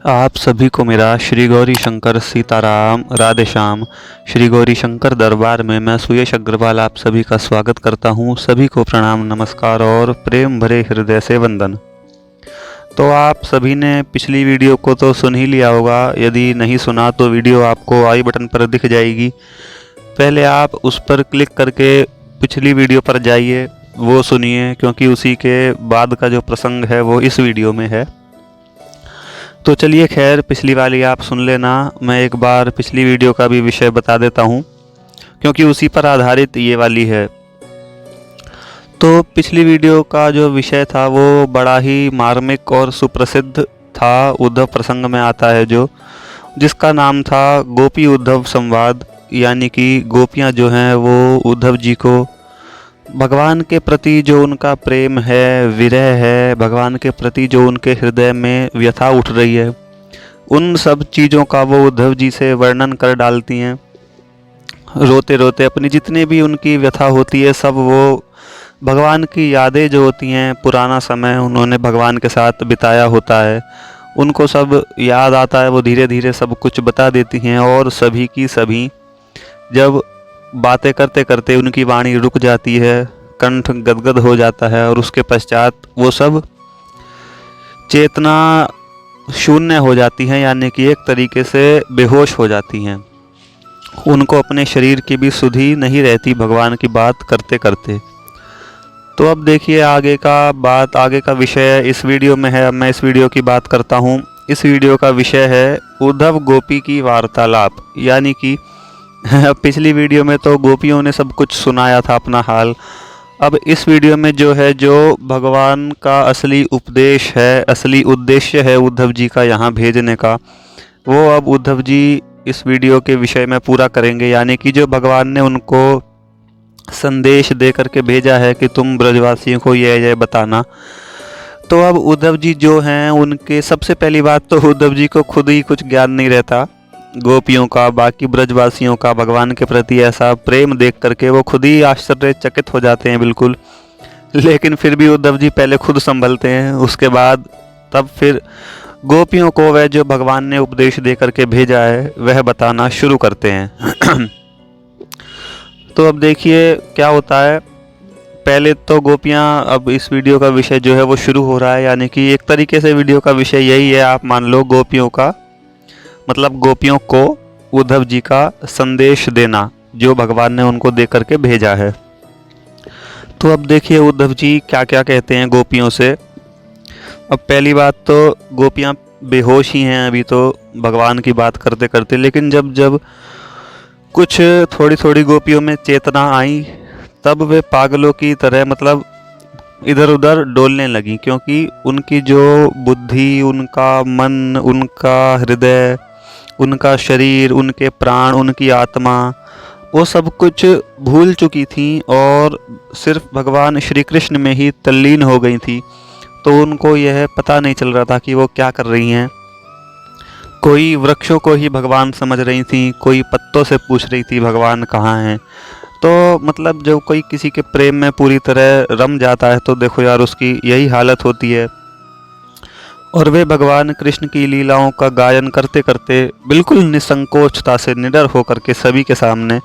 आप सभी को मेरा श्री गौरी शंकर सीताराम राधे श्याम। श्री गौरी शंकर दरबार में मैं सुयश अग्रवाल आप सभी का स्वागत करता हूं। सभी को प्रणाम, नमस्कार और प्रेम भरे हृदय से वंदन। तो आप सभी ने पिछली वीडियो को तो सुन ही लिया होगा। यदि नहीं सुना तो वीडियो आपको आई बटन पर दिख जाएगी। पहले आप उस पर क्लिक करके पिछली वीडियो पर जाइए, वो सुनिए, क्योंकि उसी के बाद का जो प्रसंग है वो इस वीडियो में है। तो चलिए, खैर पिछली वाली आप सुन लेना। मैं एक बार पिछली वीडियो का भी विषय बता देता हूँ, क्योंकि उसी पर आधारित ये वाली है। तो पिछली वीडियो का जो विषय था वो बड़ा ही मार्मिक और सुप्रसिद्ध था। उद्धव प्रसंग में आता है जो, जिसका नाम था गोपी उद्धव संवाद। यानी कि गोपियाँ जो हैं वो उद्धव जी को भगवान के प्रति जो उनका प्रेम है, विरह है, भगवान के प्रति जो उनके हृदय में व्यथा उठ रही है, उन सब चीज़ों का वो उद्धव जी से वर्णन कर डालती हैं। रोते रोते अपनी जितनी भी उनकी व्यथा होती है सब वो भगवान की यादें जो होती हैं, पुराना समय उन्होंने भगवान के साथ बिताया होता है, उनको सब याद आता है। वो धीरे धीरे सब कुछ बता देती हैं और सभी की सभी जब बातें करते करते उनकी वाणी रुक जाती है, कंठ गदगद हो जाता है और उसके पश्चात वो सब चेतना शून्य हो जाती हैं। यानी कि एक तरीके से बेहोश हो जाती हैं। उनको अपने शरीर की भी सुधि नहीं रहती भगवान की बात करते करते। तो अब देखिए आगे का विषय इस वीडियो में है। अब मैं इस वीडियो की बात करता हूँ। इस वीडियो का विषय है उद्धव गोपी की वार्तालाप। यानी कि पिछली वीडियो में तो गोपियों ने सब कुछ सुनाया था अपना हाल। अब इस वीडियो में जो है, जो भगवान का असली उपदेश है, असली उद्देश्य है उद्धव जी का यहाँ भेजने का, वो अब उद्धव जी इस वीडियो के विषय में पूरा करेंगे। यानी कि जो भगवान ने उनको संदेश दे करके भेजा है कि तुम ब्रजवासियों को ये बताना। तो अब उद्धव जी जो हैं, उनके सबसे पहली बात तो उद्धव जी को खुद ही कुछ ज्ञान नहीं रहता गोपियों का, बाकी ब्रजवासियों का भगवान के प्रति ऐसा प्रेम देख करके वो खुद ही आश्चर्यचकित हो जाते हैं बिल्कुल। लेकिन फिर भी उद्धव जी पहले खुद संभलते हैं, उसके बाद तब फिर गोपियों को वह जो भगवान ने उपदेश दे करके भेजा है वह बताना शुरू करते हैं। तो अब देखिए क्या होता है। पहले तो गोपियाँ, अब इस वीडियो का विषय जो है वो शुरू हो रहा है। यानी कि एक तरीके से वीडियो का विषय यही है, आप मान लो गोपियों का, मतलब गोपियों को उद्धव जी का संदेश देना जो भगवान ने उनको दे करके भेजा है। तो अब देखिए उद्धव जी क्या क्या कहते हैं गोपियों से। अब पहली बात तो गोपियाँ बेहोश ही हैं अभी तो भगवान की बात करते करते। लेकिन जब जब कुछ थोड़ी थोड़ी गोपियों में चेतना आई, तब वे पागलों की तरह मतलब इधर उधर डोलने लगी। क्योंकि उनकी जो बुद्धि, उनका मन, उनका हृदय, उनका शरीर, उनके प्राण, उनकी आत्मा, वो सब कुछ भूल चुकी थी और सिर्फ भगवान श्री कृष्ण में ही तल्लीन हो गई थी। तो उनको यह पता नहीं चल रहा था कि वो क्या कर रही हैं। कोई वृक्षों को ही भगवान समझ रही थी, कोई पत्तों से पूछ रही थी भगवान कहाँ हैं। तो मतलब जब कोई किसी के प्रेम में पूरी तरह रम जाता है तो देखो यार, उसकी यही हालत होती है। और वे भगवान कृष्ण की लीलाओं का गायन करते करते बिल्कुल निसंकोचता से निडर होकर के सभी के सामने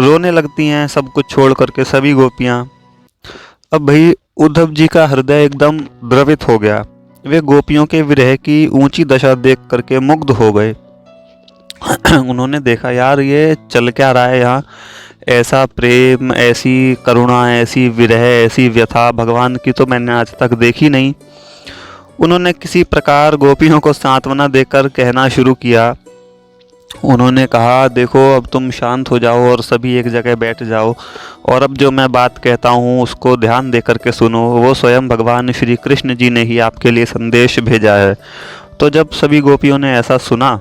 रोने लगती हैं, सब कुछ छोड़ करके सभी गोपियाँ। अब भाई उद्धव जी का हृदय एकदम द्रवित हो गया। वे गोपियों के विरह की ऊंची दशा देख करके मुग्ध हो गए। उन्होंने देखा, यार ये चल क्या रहा है यहाँ, ऐसा प्रेम, ऐसी करुणा, ऐसी विरह, ऐसी व्यथा भगवान की तो मैंने आज तक देखी नहीं। उन्होंने किसी प्रकार गोपियों को सांत्वना देकर कहना शुरू किया। उन्होंने कहा, देखो अब तुम शांत हो जाओ और सभी एक जगह बैठ जाओ, और अब जो मैं बात कहता हूँ उसको ध्यान दे करके सुनो। वो स्वयं भगवान श्री कृष्ण जी ने ही आपके लिए संदेश भेजा है। तो जब सभी गोपियों ने ऐसा सुना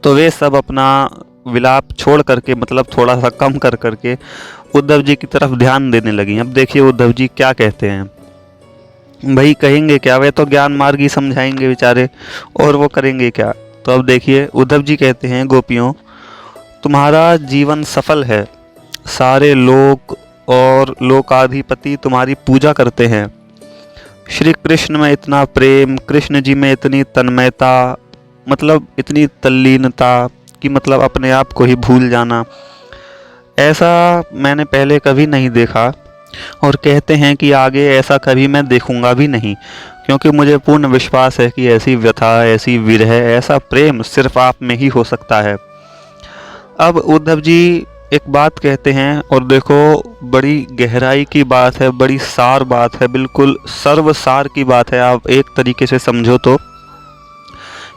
तो वे सब अपना विलाप छोड़ करके, मतलब थोड़ा सा कम कर करके उद्धव जी की तरफ ध्यान देने लगी। अब देखिए उद्धव जी क्या कहते हैं। भाई कहेंगे क्या, वे तो ज्ञान मार्ग ही समझाएंगे बेचारे, और वो करेंगे क्या। तो अब देखिए उद्धव जी कहते हैं, गोपियों तुम्हारा जीवन सफल है, सारे लोक और लोकाधिपति तुम्हारी पूजा करते हैं, श्री कृष्ण में इतना प्रेम, कृष्ण जी में इतनी तन्मयता, मतलब इतनी तल्लीनता कि मतलब अपने आप को ही भूल जाना, ऐसा मैंने पहले कभी नहीं देखा। और कहते हैं कि आगे ऐसा कभी मैं देखूंगा भी नहीं, क्योंकि मुझे पूर्ण विश्वास है कि ऐसी व्यथा, ऐसी विरह, ऐसा प्रेम सिर्फ आप में ही हो सकता है। अब उद्धव जी एक बात कहते हैं, और देखो बड़ी गहराई की बात है, बड़ी सार बात है, बिल्कुल सर्वसार की बात है, आप एक तरीके से समझो तो।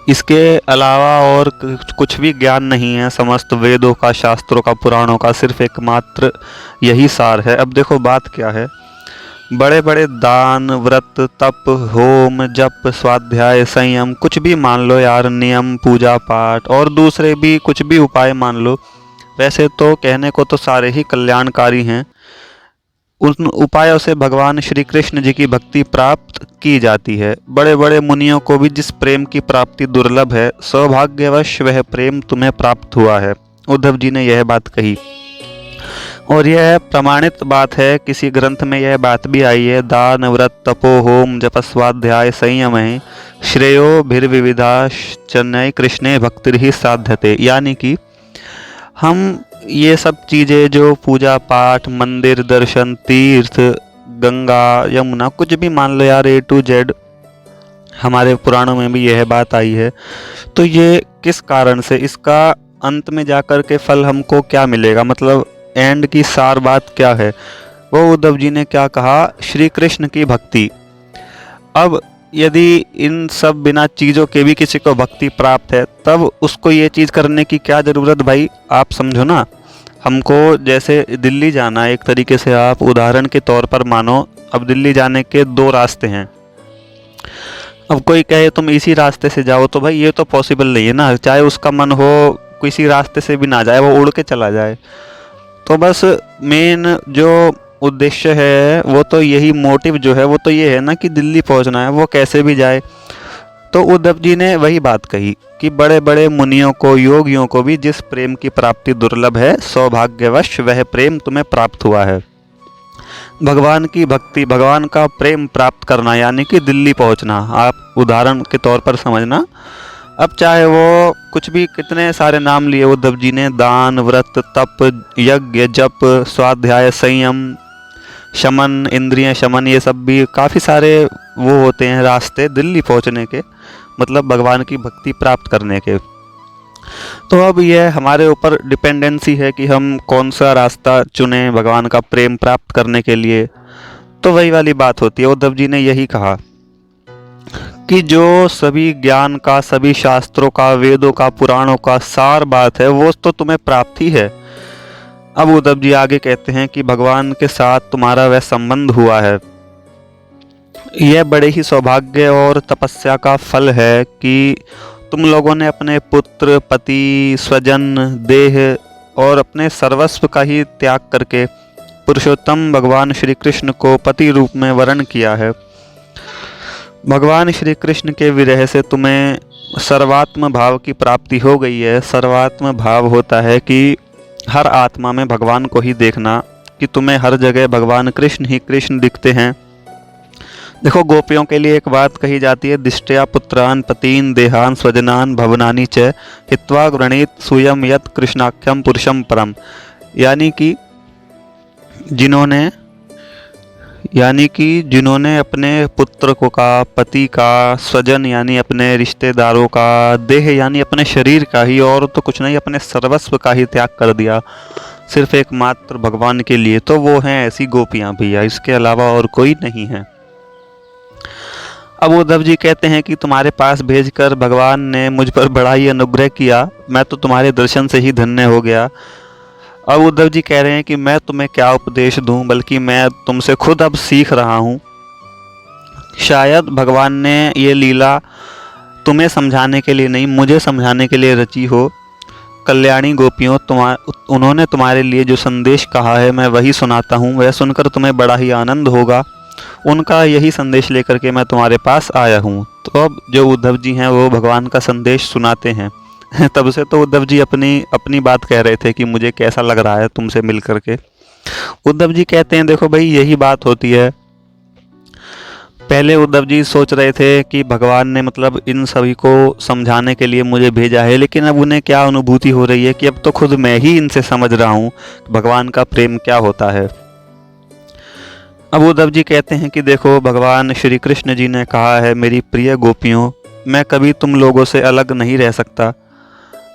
इसके अलावा और कुछ भी ज्ञान नहीं है, समस्त वेदों का, शास्त्रों का, पुराणों का, सिर्फ एकमात्र यही सार है। अब देखो बात क्या है, बड़े बड़े दान, व्रत, तप, होम, जप, स्वाध्याय, संयम, कुछ भी मान लो यार, नियम, पूजा पाठ और दूसरे भी कुछ भी उपाय मान लो, वैसे तो कहने को तो सारे ही कल्याणकारी हैं। उन उपायों से भगवान श्री कृष्ण जी की भक्ति प्राप्त की जाती है। बड़े बड़े मुनियों को भी जिस प्रेम की प्राप्ति दुर्लभ है, सौभाग्यवश वह प्रेम तुम्हें प्राप्त हुआ है। उद्धव जी ने यह बात कही, और यह प्रमाणित बात है, किसी ग्रंथ में यह बात भी आई है, दान व्रत तपो होम जप स्वाध्याय संयम श्रेयो भिर्विविधा चन्नय कृष्णे भक्ति ही साध्यते। यानी कि हम ये सब चीज़ें जो पूजा पाठ, मंदिर दर्शन, तीर्थ, गंगा यमुना, कुछ भी मान लो यार, A to Z, हमारे पुराणों में भी यह बात आई है। तो ये किस कारण से, इसका अंत में जाकर के फल हमको क्या मिलेगा, मतलब एंड की सार बात क्या है, वो उद्धव जी ने क्या कहा, श्री कृष्ण की भक्ति। अब यदि इन सब बिना चीज़ों के भी किसी को भक्ति प्राप्त है, तब उसको ये चीज़ करने की क्या ज़रूरत भाई, आप समझो ना। हमको जैसे दिल्ली जाना है, एक तरीके से आप उदाहरण के तौर पर मानो, अब दिल्ली जाने के 2 रास्ते हैं। अब कोई कहे तुम इसी रास्ते से जाओ, तो भाई ये तो पॉसिबल नहीं है ना, चाहे उसका मन हो किसी रास्ते से भी ना जाए, वो उड़ के चला जाए। तो बस मेन जो उद्देश्य है, वो तो यही मोटिव जो है, वो तो ये है ना कि दिल्ली पहुंचना है, वो कैसे भी जाए। तो उद्धव जी ने वही बात कही कि बड़े बड़े मुनियों को, योगियों को भी जिस प्रेम की प्राप्ति दुर्लभ है, सौभाग्यवश वह प्रेम तुम्हें प्राप्त हुआ है। भगवान की भक्ति, भगवान का प्रेम प्राप्त करना, यानी कि दिल्ली पहुंचना, आप उदाहरण के तौर पर समझना। अब चाहे वो कुछ भी, कितने सारे नाम लिए उद्धव जी ने, दान व्रत तप यज्ञ जप स्वाध्याय संयम शमन, इंद्रिय शमन, ये सब भी काफ़ी सारे वो होते हैं रास्ते दिल्ली पहुंचने के, मतलब भगवान की भक्ति प्राप्त करने के। तो अब यह हमारे ऊपर डिपेंडेंसी है कि हम कौन सा रास्ता चुनें भगवान का प्रेम प्राप्त करने के लिए। तो वही वाली बात होती है, उद्धव जी ने यही कहा कि जो सभी ज्ञान का, सभी शास्त्रों का, वेदों का, पुराणों का सार बात है, वो तो तुम्हें प्राप्त ही है। अब उद्धव जी आगे कहते हैं कि भगवान के साथ तुम्हारा वह संबंध हुआ है, यह बड़े ही सौभाग्य और तपस्या का फल है कि तुम लोगों ने अपने पुत्र, पति, स्वजन, देह और अपने सर्वस्व का ही त्याग करके पुरुषोत्तम भगवान श्री कृष्ण को पति रूप में वरण किया है। भगवान श्री कृष्ण के विरह से तुम्हें सर्वात्म भाव की प्राप्ति हो गई है। सर्वात्म भाव होता है कि हर आत्मा में भगवान को ही देखना, कि तुम्हें हर जगह भगवान कृष्ण ही कृष्ण दिखते हैं। देखो गोपियों के लिए एक बात कही जाती है, दिष्टया पुत्रान पतीन देहान स्वजनान भवनानि च हित्वा गृणीत सुयम यत कृष्णाख्यम पुरुषम परम। यानी कि जिन्होंने अपने पुत्र को का, पति का, स्वजन यानी अपने रिश्तेदारों का, देह यानी अपने शरीर का ही, और तो कुछ नहीं, अपने सर्वस्व का ही त्याग कर दिया सिर्फ एकमात्र भगवान के लिए, तो वो हैं ऐसी गोपियां भैया, इसके अलावा और कोई नहीं है। अब उद्धव जी कहते हैं कि तुम्हारे पास भेजकर भगवान ने मुझ पर बड़ा ही अनुग्रह किया, मैं तो तुम्हारे दर्शन से ही धन्य हो गया। अब उद्धव जी कह रहे हैं कि मैं तुम्हें क्या उपदेश दूं, बल्कि मैं तुमसे खुद अब सीख रहा हूं। शायद भगवान ने ये लीला तुम्हें समझाने के लिए नहीं, मुझे समझाने के लिए रची हो। कल्याणी गोपियों, उन्होंने तुम्हारे लिए जो संदेश कहा है मैं वही सुनाता हूँ, वह सुनकर तुम्हें बड़ा ही आनंद होगा। उनका यही संदेश लेकर के मैं तुम्हारे पास आया हूँ। तो अब जो उद्धव जी हैं वो भगवान का संदेश सुनाते हैं। तब से तो उद्धव जी अपनी बात कह रहे थे कि मुझे कैसा लग रहा है तुमसे मिल करके। उद्धव जी कहते हैं देखो भाई, यही बात होती है, पहले उद्धव जी सोच रहे थे कि भगवान ने मतलब इन सभी को समझाने के लिए मुझे भेजा है, लेकिन अब उन्हें क्या अनुभूति हो रही है कि अब तो खुद मैं ही इनसे समझ रहा हूँ भगवान का प्रेम क्या होता है। अब उद्धव जी कहते हैं कि देखो, भगवान श्री कृष्ण जी ने कहा है, मेरी प्रिय गोपियों, मैं कभी तुम लोगों से अलग नहीं रह सकता।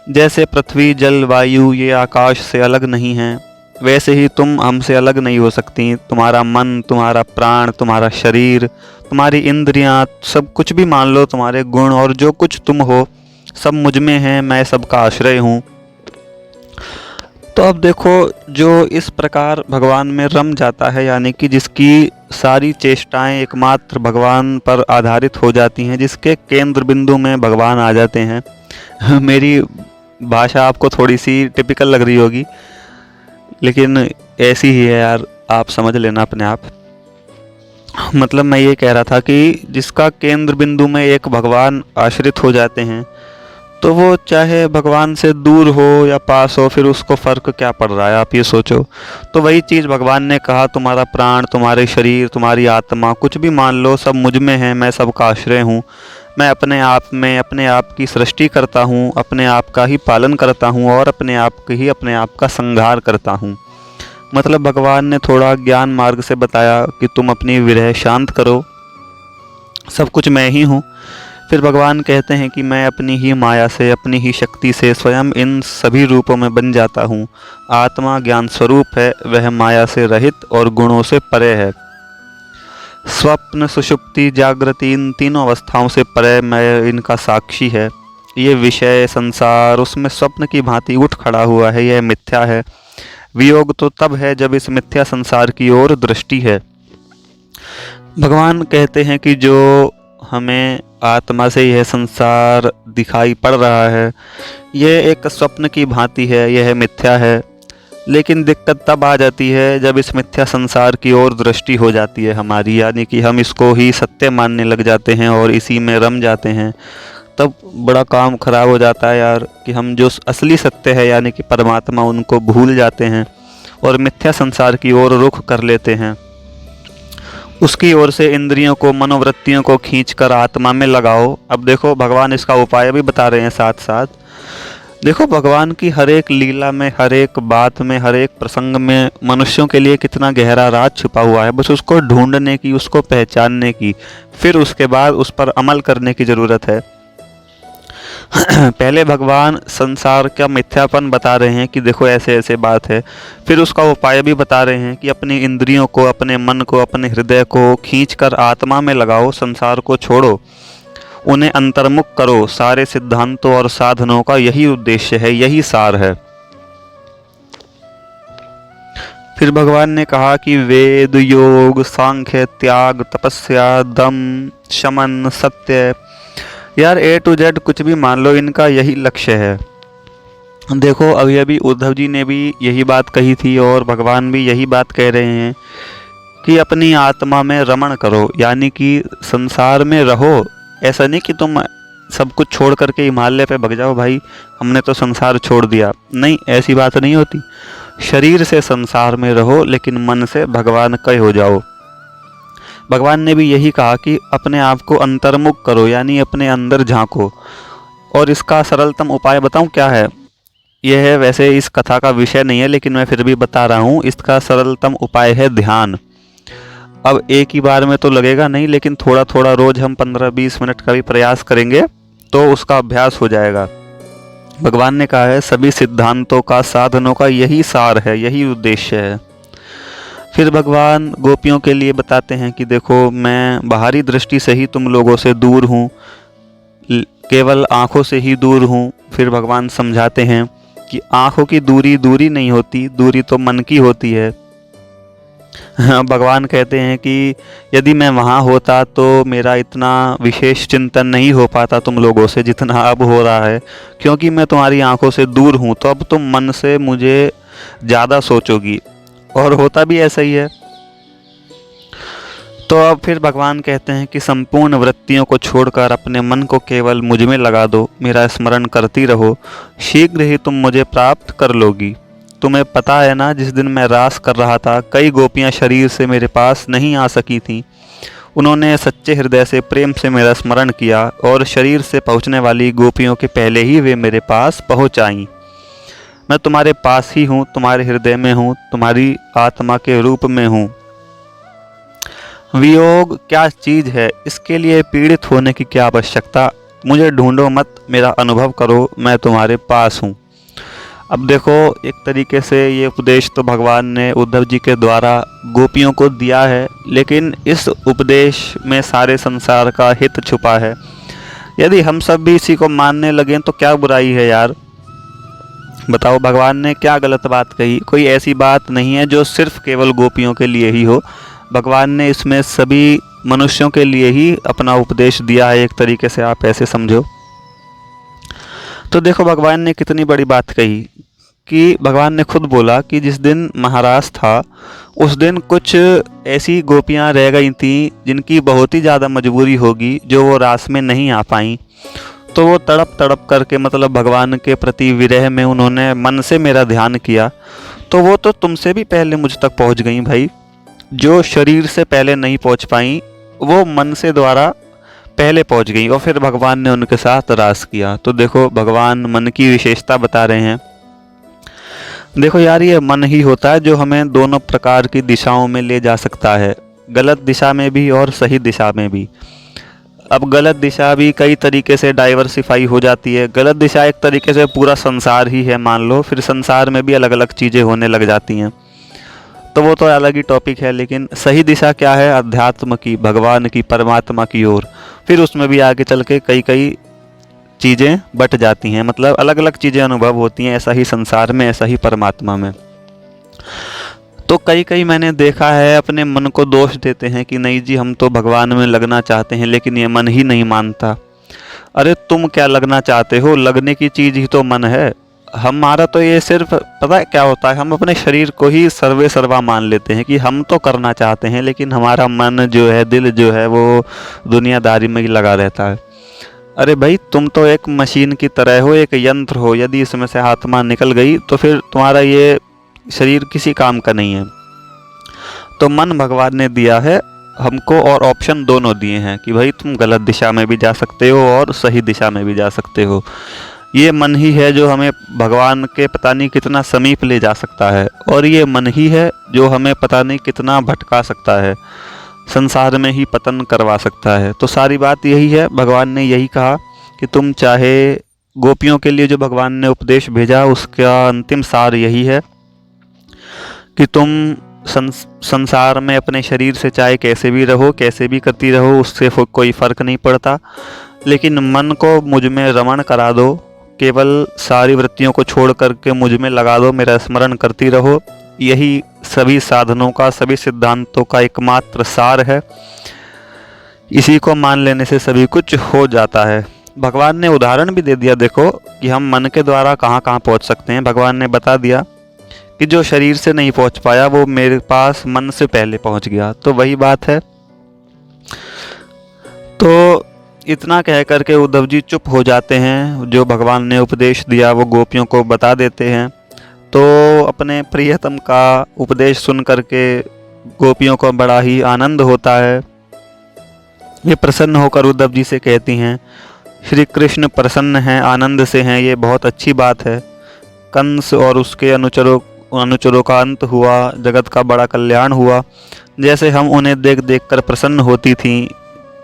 जैसे पृथ्वी जल वायु ये आकाश से अलग नहीं हैं, वैसे ही तुम हमसे अलग नहीं हो सकती। तुम्हारा मन, तुम्हारा प्राण, तुम्हारा शरीर, तुम्हारी इंद्रियां, सब कुछ भी मान लो, तुम्हारे गुण और जो कुछ तुम हो, सब मुझ में हैं, मैं सबका आश्रय हूँ। तो अब देखो, जो इस प्रकार भगवान में रम जाता है, यानी कि जिसकी सारी चेष्टाएं एकमात्र भगवान पर आधारित हो जाती हैं, जिसके केंद्र बिंदु में भगवान आ जाते हैं। मेरी भाषा आपको थोड़ी सी टिपिकल लग रही होगी, लेकिन ऐसी ही है यार, आप समझ लेना अपने आप। मतलब मैं ये कह रहा था कि जिसका केंद्र बिंदु में एक भगवान आश्रित हो जाते हैं, तो वो चाहे भगवान से दूर हो या पास हो, फिर उसको फ़र्क क्या पड़ रहा है, आप ये सोचो। तो वही चीज़ भगवान ने कहा, तुम्हारा प्राण, तुम्हारे शरीर, तुम्हारी आत्मा, कुछ भी मान लो, सब मुझ में है, मैं सबका आश्रय हूँ। मैं अपने आप में अपने आप की सृष्टि करता हूँ, अपने आप का ही पालन करता हूँ और अपने आप का संहार करता हूँ। मतलब भगवान ने थोड़ा ज्ञान मार्ग से बताया कि तुम अपनी विरह शांत करो, सब कुछ मैं ही हूँ। फिर भगवान कहते हैं कि मैं अपनी ही माया से, अपनी ही शक्ति से स्वयं इन सभी रूपों में बन जाता हूँ। आत्मा ज्ञान स्वरूप है, वह माया से रहित और गुणों से परे है। स्वप्न, सुषुप्ति, जागृति, इन तीनों अवस्थाओं से परे मैं इनका साक्षी है। ये विषय संसार उसमें स्वप्न की भांति उठ खड़ा हुआ है, यह मिथ्या है। वियोग तो तब है जब इस मिथ्या संसार की ओर दृष्टि है। भगवान कहते हैं कि जो हमें आत्मा से यह संसार दिखाई पड़ रहा है, यह एक स्वप्न की भांति है, यह मिथ्या है। लेकिन दिक्कत तब आ जाती है जब इस मिथ्या संसार की ओर दृष्टि हो जाती है हमारी, यानी कि हम इसको ही सत्य मानने लग जाते हैं और इसी में रम जाते हैं। तब बड़ा काम खराब हो जाता है यार, कि हम जो असली सत्य है यानी कि परमात्मा, उनको भूल जाते हैं और मिथ्या संसार की ओर रुख कर लेते हैं। उसकी ओर से इंद्रियों को, मनोवृत्तियों को खींचकर आत्मा में लगाओ। अब देखो, भगवान इसका उपाय भी बता रहे हैं साथ साथ। देखो, भगवान की हर एक लीला में, हर एक बात में, हर एक प्रसंग में मनुष्यों के लिए कितना गहरा राज छुपा हुआ है। बस उसको ढूंढने की, उसको पहचानने की, फिर उसके बाद उस पर अमल करने की ज़रूरत है। पहले भगवान संसार का मिथ्यापन बता रहे हैं कि देखो ऐसे ऐसे बात है, फिर उसका उपाय भी बता रहे हैं कि अपनी इंद्रियों को, अपने मन को, अपने हृदय को खींचकर आत्मा में लगाओ, संसार को छोड़ो, उन्हें अंतर्मुख करो। सारे सिद्धांतों और साधनों का यही उद्देश्य है, यही सार है। फिर भगवान ने कहा कि वेद, योग, सांख्य, त्याग, तपस्या, दम, शमन, सत्य, यार A to Z कुछ भी मान लो, इनका यही लक्ष्य है। देखो, अभी उद्धव जी ने भी यही बात कही थी और भगवान भी यही बात कह रहे हैं कि अपनी आत्मा में रमण करो, यानी कि संसार में रहो। ऐसा नहीं कि तुम सब कुछ छोड़ करके हिमालय पे भग जाओ, भाई हमने तो संसार छोड़ दिया, नहीं, ऐसी बात नहीं होती। शरीर से संसार में रहो, लेकिन मन से भगवान का हो जाओ। भगवान ने भी यही कहा कि अपने आप को अंतर्मुख करो, यानी अपने अंदर झांको। और इसका सरलतम उपाय बताऊं क्या है? यह है, वैसे इस कथा का विषय नहीं है, लेकिन मैं फिर भी बता रहा हूँ। इसका सरलतम उपाय है ध्यान। अब एक ही बार में तो लगेगा नहीं, लेकिन थोड़ा थोड़ा रोज हम 15-20 मिनट का भी प्रयास करेंगे तो उसका अभ्यास हो जाएगा। भगवान ने कहा है, सभी सिद्धांतों का, साधनों का यही सार है, यही उद्देश्य है। फिर भगवान गोपियों के लिए बताते हैं कि देखो, मैं बाहरी दृष्टि से ही तुम लोगों से दूर हूँ, केवल आँखों से ही दूर हूँ। फिर भगवान समझाते हैं कि आँखों की दूरी दूरी नहीं होती, दूरी तो मन की होती है। भगवान कहते हैं कि यदि मैं वहाँ होता तो मेरा इतना विशेष चिंतन नहीं हो पाता तुम लोगों से जितना अब हो रहा है, क्योंकि मैं तुम्हारी आँखों से दूर हूँ, तो अब तुम मन से मुझे ज़्यादा सोचोगी। और होता भी ऐसा ही है। तो अब फिर भगवान कहते हैं कि संपूर्ण वृत्तियों को छोड़कर अपने मन को केवल मुझ में लगा दो, मेरा स्मरण करती रहो, शीघ्र ही तुम मुझे प्राप्त कर लोगी। तुम्हें पता है ना, जिस दिन मैं रास कर रहा था, कई गोपियां शरीर से मेरे पास नहीं आ सकी थीं। उन्होंने सच्चे हृदय से प्रेम से मेरा स्मरण किया और शरीर से पहुँचने वाली गोपियों के पहले ही वे मेरे पास पहुँच आईं। मैं तुम्हारे पास ही हूँ, तुम्हारे हृदय में हूँ, तुम्हारी आत्मा के रूप में हूँ। वियोग क्या चीज़ है, इसके लिए पीड़ित होने की क्या आवश्यकता। मुझे ढूंढो मत, मेरा अनुभव करो, मैं तुम्हारे पास हूँ। अब देखो, एक तरीके से ये उपदेश तो भगवान ने उद्धव जी के द्वारा गोपियों को दिया है, लेकिन इस उपदेश में सारे संसार का हित छुपा है। यदि हम सब भी इसी को मानने लगें तो क्या बुराई है यार। बताओ, भगवान ने क्या गलत बात कही। कोई ऐसी बात नहीं है जो सिर्फ केवल गोपियों के लिए ही हो। भगवान ने इसमें सभी मनुष्यों के लिए ही अपना उपदेश दिया है, एक तरीके से आप ऐसे समझो। तो देखो, भगवान ने कितनी बड़ी बात कही कि भगवान ने खुद बोला कि जिस दिन महाराज था उस दिन कुछ ऐसी गोपियां रह गई थीं जिनकी बहुत ही ज़्यादा मजबूरी होगी, जो वो रास में नहीं आ पाईं। तो वो तड़प तड़प करके, मतलब भगवान के प्रति विरह में, उन्होंने मन से मेरा ध्यान किया। तो वो तो तुमसे भी पहले मुझ तक पहुंच गई भाई। जो शरीर से पहले नहीं पहुंच पाई वो मन से द्वारा पहले पहुंच गई और फिर भगवान ने उनके साथ रास किया। तो देखो, भगवान मन की विशेषता बता रहे हैं। देखो यार, ये मन ही होता है जो हमें दोनों प्रकार की दिशाओं में ले जा सकता है, गलत दिशा में भी और सही दिशा में भी। अब गलत दिशा भी कई तरीके से डाइवर्सिफाई हो जाती है। गलत दिशा एक तरीके से पूरा संसार ही है मान लो, फिर संसार में भी अलग अलग चीज़ें होने लग जाती हैं, तो वो तो अलग ही टॉपिक है। लेकिन सही दिशा क्या है, अध्यात्म की, भगवान की, परमात्मा की ओर। फिर उसमें भी आगे चल के कई कई चीज़ें बट जाती हैं, मतलब अलग अलग चीज़ें अनुभव होती हैं। ऐसा ही संसार में, ऐसा ही परमात्मा में। तो कई कई मैंने देखा है अपने मन को दोष देते हैं कि नहीं जी, हम तो भगवान में लगना चाहते हैं लेकिन ये मन ही नहीं मानता। अरे तुम क्या लगना चाहते हो, लगने की चीज़ ही तो मन है। हमारा तो ये सिर्फ, पता है क्या होता है, हम अपने शरीर को ही सर्वे सर्वा मान लेते हैं कि हम तो करना चाहते हैं, लेकिन हमारा मन जो है, दिल जो है, वो दुनियादारी में ही लगा रहता है। अरे भाई, तुम तो एक मशीन की तरह हो, एक यंत्र हो। यदि इसमें से आत्मा निकल गई तो फिर तुम्हारा ये शरीर किसी काम का नहीं है। तो मन भगवान ने दिया है हमको, और ऑप्शन दोनों दिए हैं कि भाई तुम गलत दिशा में भी जा सकते हो और सही दिशा में भी जा सकते हो। ये मन ही है जो हमें भगवान के पता नहीं कितना समीप ले जा सकता है, और ये मन ही है जो हमें पता नहीं कितना भटका सकता है, संसार में ही पतन करवा सकता है। तो सारी बात यही है, भगवान ने यही कहा कि तुम चाहे, गोपियों के लिए जो भगवान ने उपदेश भेजा उसका अंतिम सार यही है कि तुम संसार में अपने शरीर से चाहे कैसे भी रहो, कैसे भी करती रहो, उससे कोई फ़र्क नहीं पड़ता, लेकिन मन को मुझ में रमण करा दो। केवल सारी वृत्तियों को छोड़ करके मुझ में लगा दो, मेरा स्मरण करती रहो। यही सभी साधनों का, सभी सिद्धांतों का एकमात्र सार है। इसी को मान लेने से सभी कुछ हो जाता है। भगवान ने उदाहरण भी दे दिया, देखो कि हम मन के द्वारा कहाँ कहाँ पहुँच सकते हैं। भगवान ने बता दिया कि जो शरीर से नहीं पहुँच पाया वो मेरे पास मन से पहले पहुँच गया। तो वही बात है। तो इतना कह करके उद्धव जी चुप हो जाते हैं। जो भगवान ने उपदेश दिया वो गोपियों को बता देते हैं। तो अपने प्रियतम का उपदेश सुन करके गोपियों को बड़ा ही आनंद होता है। ये प्रसन्न होकर उद्धव जी से कहती हैं, श्री कृष्ण प्रसन्न हैं, आनंद से हैं, ये बहुत अच्छी बात है। कंस और उसके अनुचरों का अंत हुआ, जगत का बड़ा कल्याण हुआ। जैसे हम उन्हें देख देख कर प्रसन्न होती थीं,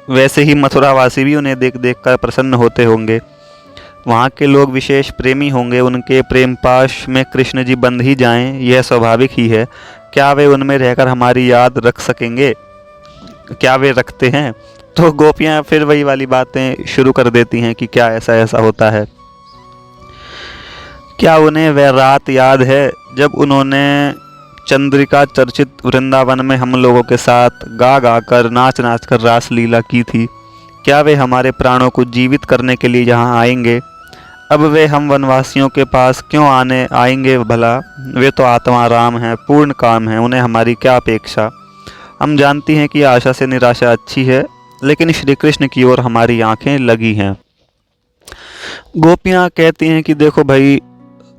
वैसे ही मथुरावासी भी उन्हें देख देख कर प्रसन्न होते होंगे। वहाँ के लोग विशेष प्रेमी होंगे, उनके प्रेम पाश में कृष्ण जी बंध ही जाएं, यह स्वाभाविक ही है। क्या वे उनमें रहकर हमारी याद रख सकेंगे? क्या वे रखते हैं? तो गोपियाँ फिर वही वाली बातें शुरू कर देती हैं कि क्या ऐसा ऐसा होता है। क्या उन्हें वह रात याद है जब उन्होंने चंद्रिका चर्चित वृंदावन में हम लोगों के साथ गा गा कर, नाच नाच कर रास लीला की थी? क्या वे हमारे प्राणों को जीवित करने के लिए यहाँ आएंगे? अब वे हम वनवासियों के पास क्यों आएंगे भला? वे तो आत्मा राम हैं, पूर्ण काम हैं, उन्हें हमारी क्या अपेक्षा? हम जानती हैं कि आशा से निराशा अच्छी है, लेकिन श्री कृष्ण की ओर हमारी आंखें लगी हैं। गोपियाँ कहती हैं कि देखो भाई,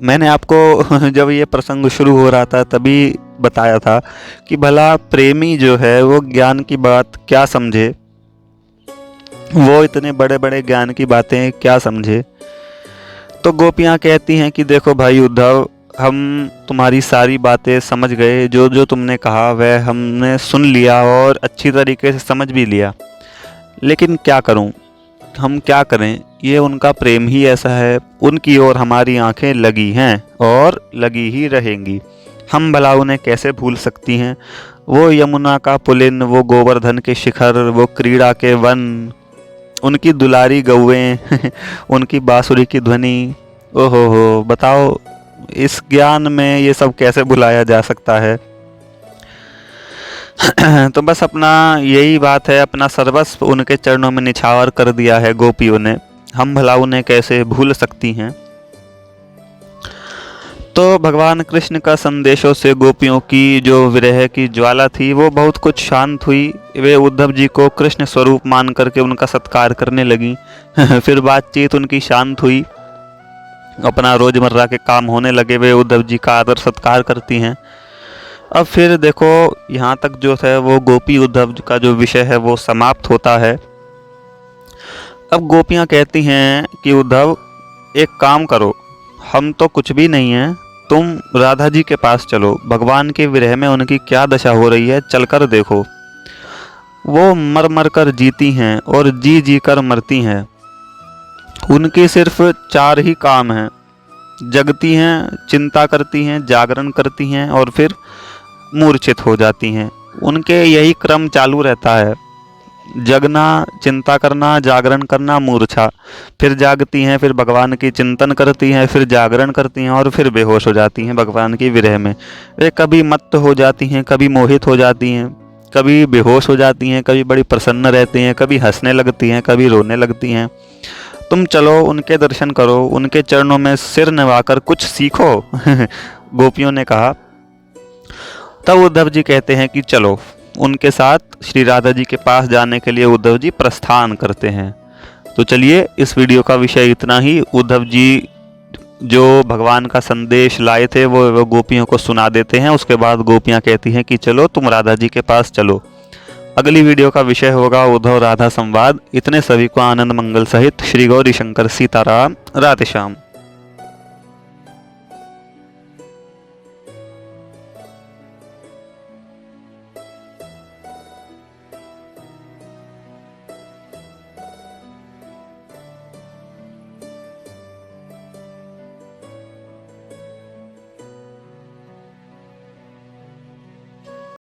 मैंने आपको जब ये प्रसंग शुरू हो रहा था तभी बताया था कि भला प्रेमी जो है वो ज्ञान की बात क्या समझे, वो इतने बड़े बड़े ज्ञान की बातें क्या समझे। तो गोपियाँ कहती हैं कि देखो भाई उद्धव, हम तुम्हारी सारी बातें समझ गए, जो जो तुमने कहा वह हमने सुन लिया और अच्छी तरीके से समझ भी लिया, लेकिन क्या करूं, हम क्या करें, ये उनका प्रेम ही ऐसा है, उनकी ओर हमारी आंखें लगी हैं और लगी ही रहेंगी, हम भला उन्हें कैसे भूल सकती हैं। वो यमुना का पुलिन, वो गोवर्धन के शिखर, वो क्रीड़ा के वन, उनकी दुलारी गौएं उनकी बांसुरी की ध्वनि, ओहो हो, बताओ इस ज्ञान में ये सब कैसे भुलाया जा सकता है। तो बस अपना यही बात है, अपना सर्वस्व उनके चरणों में निछावर कर दिया है गोपियों ने, हम भला उन्हें कैसे भूल सकती हैं। तो भगवान कृष्ण का संदेशों से गोपियों की जो विरह की ज्वाला थी वो बहुत कुछ शांत हुई। वे उद्धव जी को कृष्ण स्वरूप मान करके उनका सत्कार करने लगी। फिर बातचीत उनकी शांत हुई, अपना रोजमर्रा के काम होने लगे, वे उद्धव जी का आदर सत्कार करती हैं। अब फिर देखो यहाँ तक जो है वो गोपी उद्धव का जो विषय है वो समाप्त होता है। अब गोपियाँ कहती हैं कि उद्धव एक काम करो, हम तो कुछ भी नहीं हैं, तुम राधा जी के पास चलो, भगवान के विरह में उनकी क्या दशा हो रही है चलकर देखो। वो मर मर कर जीती हैं और जी जी कर मरती हैं, उनके सिर्फ 4 ही काम हैं, जगती हैं, चिंता करती हैं, जागरण करती हैं और फिर मूर्छित हो जाती हैं। उनके यही क्रम चालू रहता है, जगना, चिंता करना, जागरण करना, मूर्छा, फिर जागती हैं, फिर भगवान की चिंतन करती हैं, फिर जागरण करती हैं और फिर बेहोश हो जाती हैं भगवान की विरह में। वे कभी मत्त हो जाती हैं, कभी मोहित हो जाती हैं, कभी बेहोश हो जाती हैं, कभी बड़ी प्रसन्न रहती हैं, कभी हंसने लगती हैं, कभी रोने लगती हैं। तुम चलो उनके दर्शन करो, उनके चरणों में सिर नवाकर कुछ सीखो। गोपियों ने कहा। तब उद्धव जी कहते हैं कि चलो, उनके साथ श्री राधा जी के पास जाने के लिए उद्धव जी प्रस्थान करते हैं। तो चलिए, इस वीडियो का विषय इतना ही। उद्धव जी जो भगवान का संदेश लाए थे वो गोपियों को सुना देते हैं। उसके बाद गोपियां कहती हैं कि चलो तुम राधा जी के पास चलो। अगली वीडियो का विषय होगा उद्धव राधा संवाद। इतने सभी को आनंद मंगल सहित श्री गौरी शंकर सीताराम, राधे श्याम।